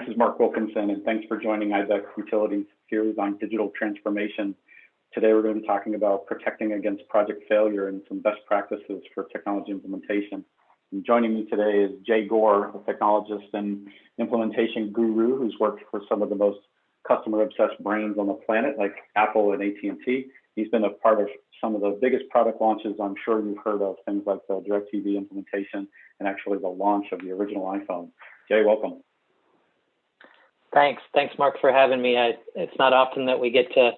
is Mark Wilkinson, and thanks for joining ibex Utilities series on digital transformation. Today, we're going to be talking about protecting against project failure and some best practices for technology implementation. And joining me today is Jay Gore, a technologist and implementation guru who's worked for some of the most customer-obsessed brains on the planet, like Apple and AT&T. He's been a part of some of the biggest product launches I'm sure you've heard of, things like the DirecTV implementation and actually the launch of the original iPhone. Jay, welcome. Thanks, Mark, for having me. It's not often that we get to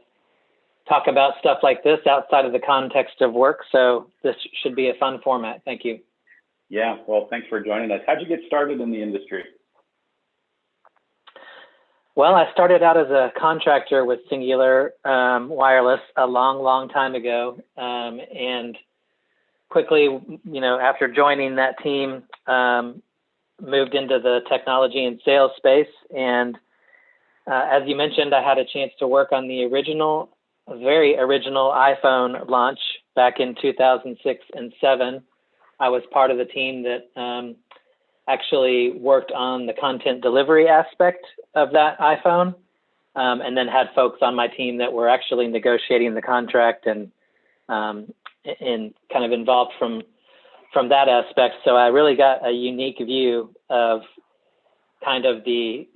talk about stuff like this outside of the context of work, so this should be a fun format. Thank you. Yeah, well, thanks for joining us. How'd you get started in the industry? Well, I started out as a contractor with Singular Wireless a long time ago, and quickly, after joining that team, moved into the technology and sales space. And as you mentioned, I had a chance to work on the very original iPhone launch back in 2006 and 2007. I was part of the team that actually worked on the content delivery aspect of that iPhone, and then had folks on my team that were actually negotiating the contract and kind of involved from that aspect. So I really got a unique view of kind of the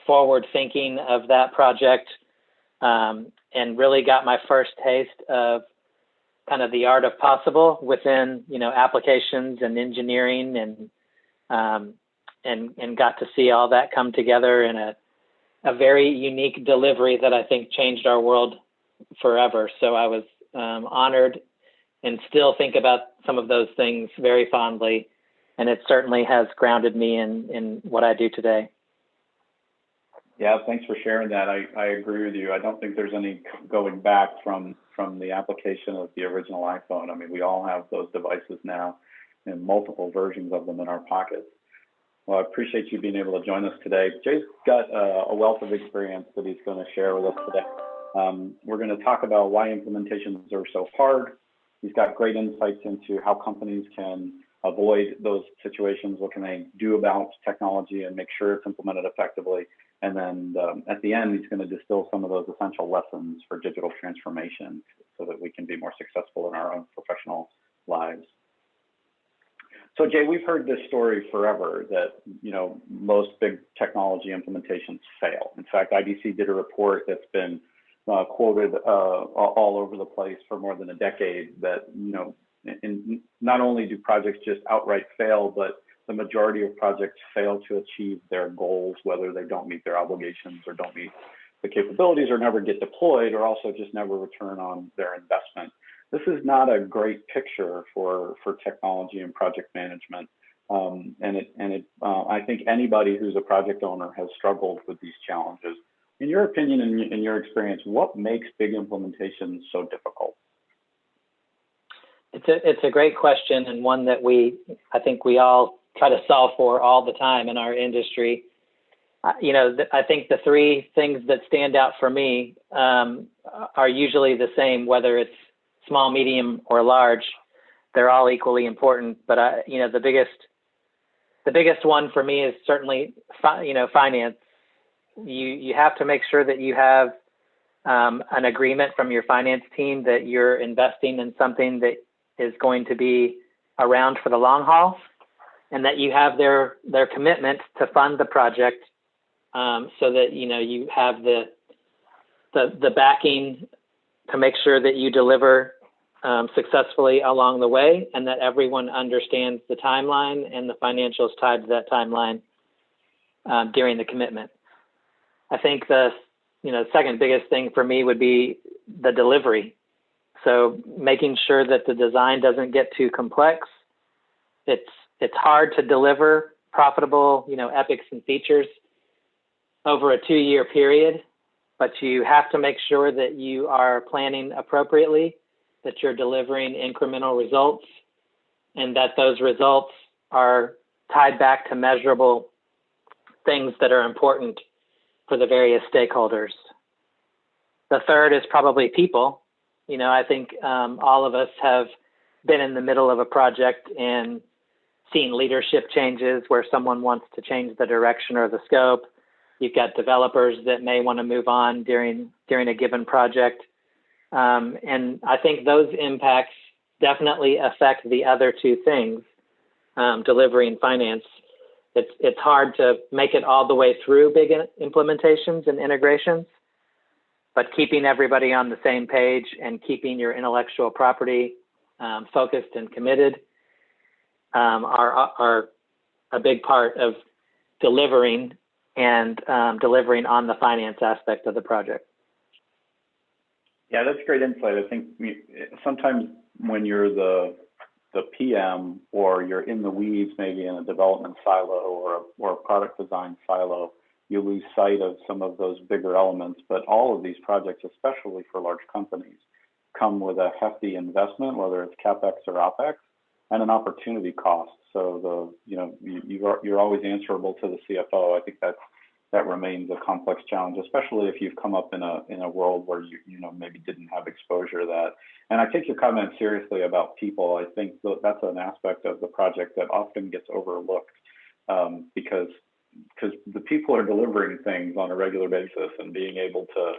forward thinking of that project, and really got my first taste of kind of the art of possible within, applications and engineering, and got to see all that come together in a very unique delivery that I think changed our world forever. So I was honored and still think about some of those things very fondly. And it certainly has grounded me in what I do today. Yeah, thanks for sharing that. I agree with you. I don't think there's any going back from the application of the original iPhone. I mean, we all have those devices now and multiple versions of them in our pockets. Well, I appreciate you being able to join us today. Jay's got a wealth of experience that he's going to share with us today. We're going to talk about why implementations are so hard. He's got great insights into how companies can avoid those situations. What can they do about technology and make sure it's implemented effectively? And then at the end, he's going to distill some of those essential lessons for digital transformation so that we can be more successful in our own professional lives. So Jay, we've heard this story forever that, most big technology implementations fail. In fact, IDC did a report that's been quoted all over the place for more than a decade that, not only do projects just outright fail, but the majority of projects fail to achieve their goals, whether they don't meet their obligations or don't meet the capabilities or never get deployed, or also just never return on their investment. This is not a great picture for technology and project management. I think anybody who's a project owner has struggled with these challenges. In your opinion and in your experience, what makes big implementations so difficult? It's a great question, and one that I think we all try to solve for all the time in our industry. I think the three things that stand out for me are usually the same, whether it's small, medium, or large. They're all equally important, but the biggest one for me is certainly finance. You have to make sure that you have an agreement from your finance team that you're investing in something that is going to be around for the long haul, and that you have their commitment to fund the project, so that you have the backing to make sure that you deliver successfully along the way, and that everyone understands the timeline and the financials tied to that timeline during the commitment. I think the second biggest thing for me would be the delivery. So making sure that the design doesn't get too complex. It's hard to deliver profitable, epics and features over a 2-year period, but you have to make sure that you are planning appropriately, that you're delivering incremental results, and that those results are tied back to measurable things that are important for the various stakeholders. The third is probably people. I think all of us have been in the middle of a project and seen leadership changes where someone wants to change the direction or the scope, You've got developers that may want to move on during a given project. And I think those impacts definitely affect the other two things, delivery and finance. It's hard to make it all the way through big implementations and integrations, but keeping everybody on the same page and keeping your intellectual property focused and committed are a big part of delivering and delivering on the finance aspect of the project. Yeah, that's great insight. I think sometimes when you're the PM or you're in the weeds, maybe in a development silo or a product design silo, you lose sight of some of those bigger elements. But all of these projects, especially for large companies, come with a hefty investment, whether it's CapEx or OpEx, and an opportunity cost. So you're always answerable to the CFO. I think that remains a complex challenge, especially if you've come up in a world where you maybe didn't have exposure to that. And I take your comment seriously about people. I think that's an aspect of the project that often gets overlooked because the people are delivering things on a regular basis, and being able to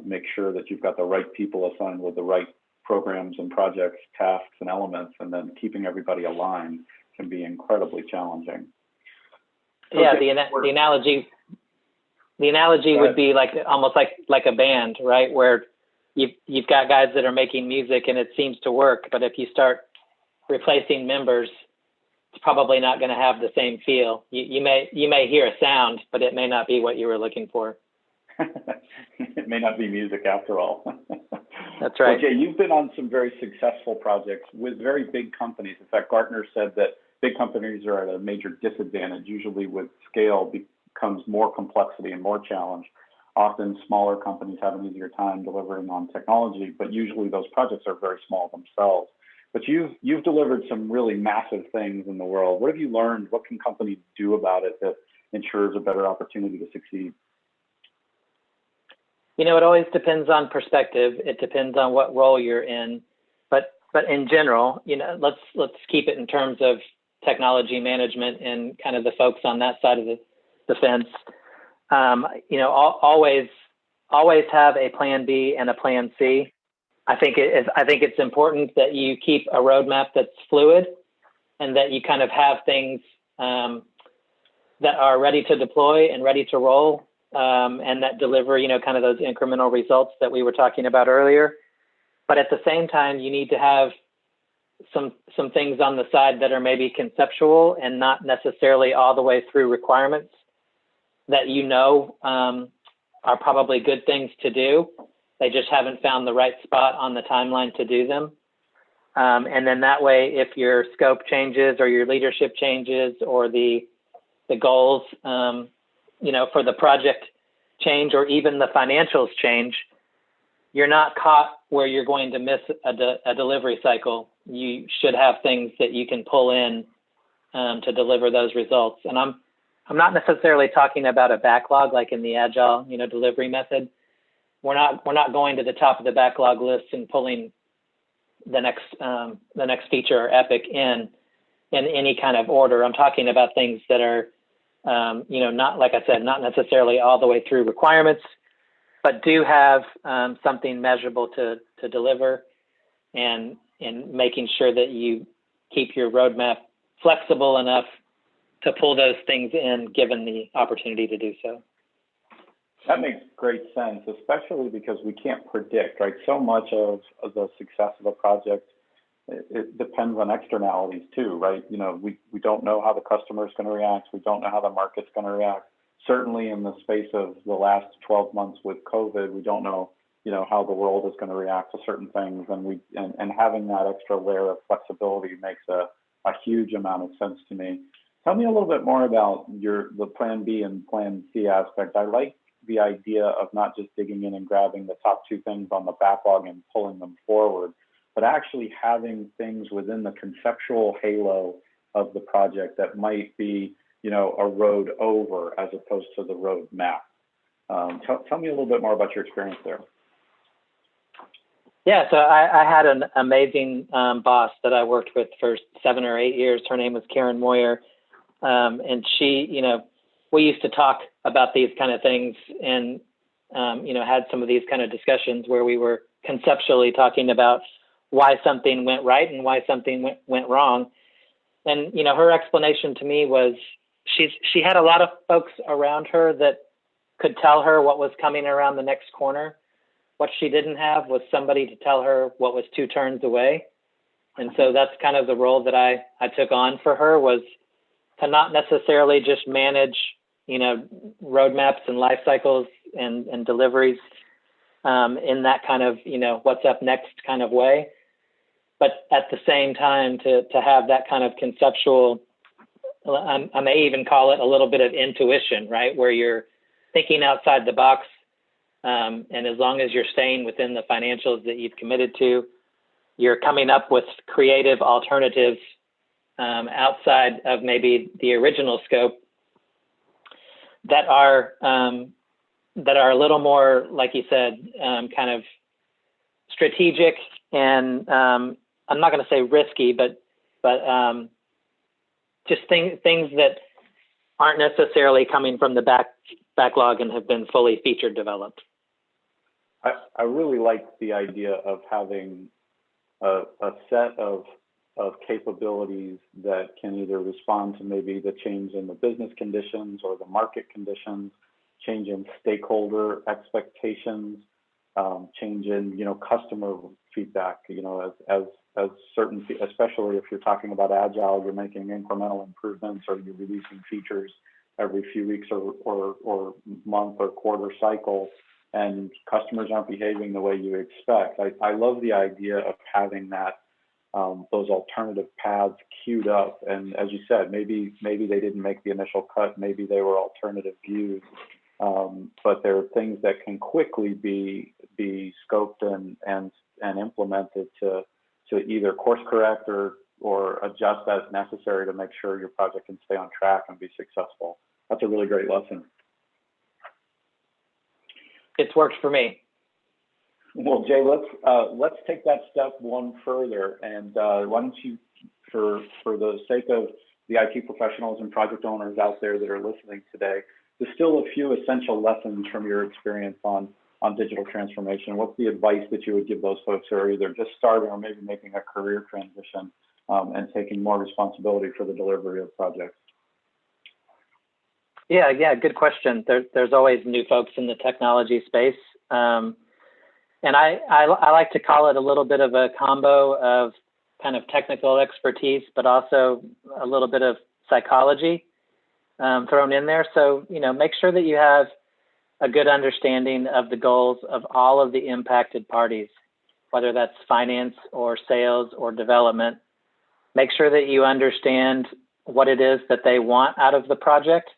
make sure that you've got the right people assigned with the right programs and projects, tasks and elements, and then keeping everybody aligned can be incredibly challenging. Yeah, okay. The analogy would be almost like a band, right? Where you've got guys that are making music and it seems to work, but if you start replacing members, it's probably not going to have the same feel. You may hear a sound, but it may not be what you were looking for. It may not be music after all. That's right. Well, Jay, you've been on some very successful projects with very big companies. In fact, Gartner said that big companies are at a major disadvantage. Usually with scale becomes more complexity and more challenge. Often smaller companies have an easier time delivering on technology, but usually those projects are very small themselves. But you've delivered some really massive things in the world. What have you learned? What can companies do about it that ensures a better opportunity to succeed? It always depends on perspective. It depends on what role you're in. But in general, let's keep it in terms of technology management and kind of the folks on that side of the fence. Always have a plan B and a plan C. I think it's important that you keep a roadmap that's fluid, and that you kind of have things that are ready to deploy and ready to roll, and that deliver, kind of those incremental results that we were talking about earlier. But at the same time, you need to have some things on the side that are maybe conceptual and not necessarily all the way through requirements that are probably good things to do. They just haven't found the right spot on the timeline to do them. And then that way, if your scope changes or your leadership changes or the goals, for the project change, or even the financials change, you're not caught where you're going to miss a delivery cycle. You should have things that you can pull in to deliver those results. And I'm not necessarily talking about a backlog like in the agile, delivery method. We're not going to the top of the backlog list and pulling the next feature or epic in any kind of order. I'm talking about things that are, not, like I said, not necessarily all the way through requirements, but do have something measurable to deliver, and making sure that you keep your roadmap flexible enough to pull those things in given the opportunity to do so. That makes great sense, especially because we can't predict, right? So much of the success of a project, it depends on externalities too, right? We don't know how the customer is going to react. We don't know how the market's going to react. Certainly in the space of the last 12 months with COVID, we don't know, how the world is going to react to certain things. And having that extra layer of flexibility makes a huge amount of sense to me. Tell me a little bit more about the plan B and plan C aspect. I like the idea of not just digging in and grabbing the top two things on the backlog and pulling them forward, but actually having things within the conceptual halo of the project that might be, a road over as opposed to the road map. Tell me a little bit more about your experience there. Yeah, so I had an amazing boss that I worked with for 7 or 8 years. Her name was Karen Moyer. And she, we used to talk about these kind of things and, had some of these kind of discussions where we were conceptually talking about why something went right and why something went wrong. And, her explanation to me was she had a lot of folks around her that could tell her what was coming around the next corner. What she didn't have was somebody to tell her what was 2 turns away. And so that's kind of the role that I took on for her, was to not necessarily just manage, roadmaps and life cycles and deliveries in that kind of, what's up next kind of way. But at the same time, to have that kind of conceptual, I may even call it a little bit of intuition, right? Where you're thinking outside the box. And as long as you're staying within the financials that you've committed to, you're coming up with creative alternatives outside of maybe the original scope that are a little more, like you said, kind of strategic and I'm not going to say risky, but just things that aren't necessarily coming from the backlog and have been fully feature developed. I really like the idea of having a set of capabilities that can either respond to maybe the change in the business conditions or the market conditions, change in stakeholder expectations, change in customer feedback. As certain, especially if you're talking about agile, you're making incremental improvements or you're releasing features every few weeks or month or quarter cycle, and customers aren't behaving the way you expect. I love the idea of having that those alternative paths queued up. And as you said, maybe they didn't make the initial cut, maybe they were alternative views, but there are things that can quickly be scoped and implemented to either course correct or adjust as necessary to make sure your project can stay on track and be successful. That's a really great lesson. It's worked for me. Well, Jay, let's take that step one further, and why don't you, for the sake of the IT professionals and project owners out there that are listening today, distill a few essential lessons from your experience on digital transformation. What's the advice that you would give those folks who are either just starting or maybe making a career transition and taking more responsibility for the delivery of projects? Yeah, good question. There's always new folks in the technology space. And I like to call it a little bit of a combo of kind of technical expertise, but also a little bit of psychology thrown in there. So, make sure that you have a good understanding of the goals of all of the impacted parties, whether that's finance or sales or development. Make sure that you understand what it is that they want out of the project.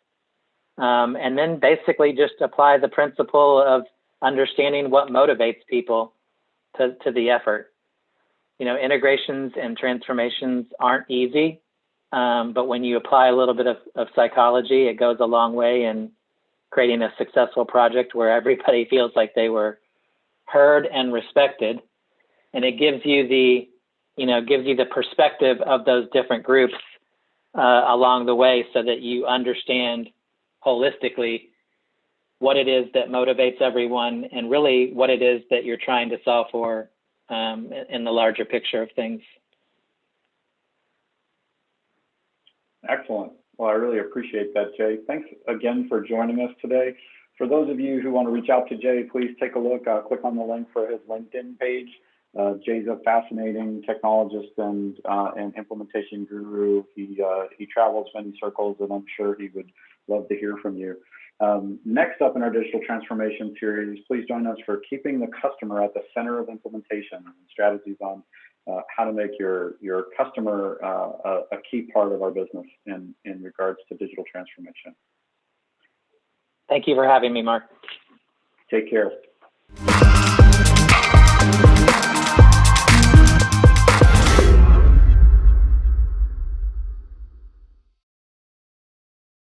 And then basically just apply the principle of understanding what motivates people to the effort. Integrations and transformations aren't easy, but when you apply a little bit of psychology, it goes a long way in creating a successful project where everybody feels like they were heard and respected. And it gives you the perspective of those different groups along the way so that you understand holistically what it is that motivates everyone and really what it is that you're trying to solve for in the larger picture of things. Excellent. Well, I really appreciate that, Jay. Thanks again for joining us today. For those of you who want to reach out to Jay, please take a look, click on the link for his LinkedIn page. Jay's a fascinating technologist and implementation guru. He travels many circles, and I'm sure he would love to hear from you. Next up in our digital transformation series, please join us for keeping the customer at the center of implementation and strategies on how to make your customer a key part of our business in regards to digital transformation. Thank you for having me, Mark. Take care.